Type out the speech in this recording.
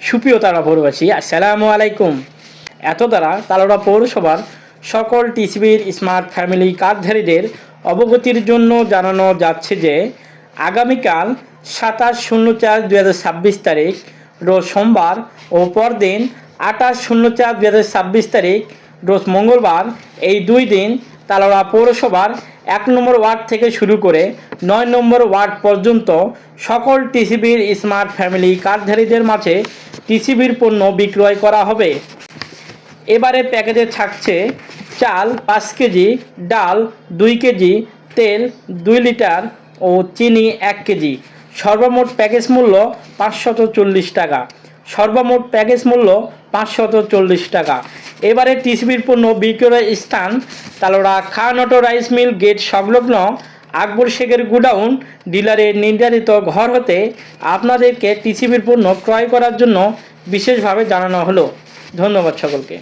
সুপ্রিয় তারাপুরবাসী, আসসালামু আলাইকুম। এত দ্বারা তালোড়া পৌরসভার সকল টিসিবির স্মার্ট ফ্যামিলি কার্ডধারীদের অবগতির জন্য জানানো যাচ্ছে যে আগামীকাল 27/04/2026 তারিখ রোজ সোমবার ও পরদিন 28/04/2026 তারিখ রোজ মঙ্গলবার, এই 2 দিন তালোড়া পৌরসভার 1 নম্বর ওয়ার্ড থেকে শুরু করে 9 নম্বর ওয়ার্ড পর্যন্ত সকল টিসিবির স্মার্ট ফ্যামিলি কার্ডধারীদের মাঝে টিসিবির পণ্য বিক্রয় করা হবে। এবারে প্যাকেজে থাকছে চাল 5 কেজি, ডাল 2 কেজি, তেল 2 লিটার ও চিনি 1 কেজি। সর্বমোট প্যাকেজ মূল্য 540 টাকা। সর্বমোট প্যাকেজ মূল্য 540 টাকা। এবারে টিসিবির পণ্য বিক্রয়ের স্থান তালোড়া খান অটো রাইস মিল গেট সংলগ্ন আকবর শেখের গুডাউন ডিলারের নির্ধারিত ঘর হতে আপনাদেরকে টিসিবির পণ্য ক্রয় করার জন্য বিশেষভাবে জানানো হলো। ধন্যবাদ সকলকে।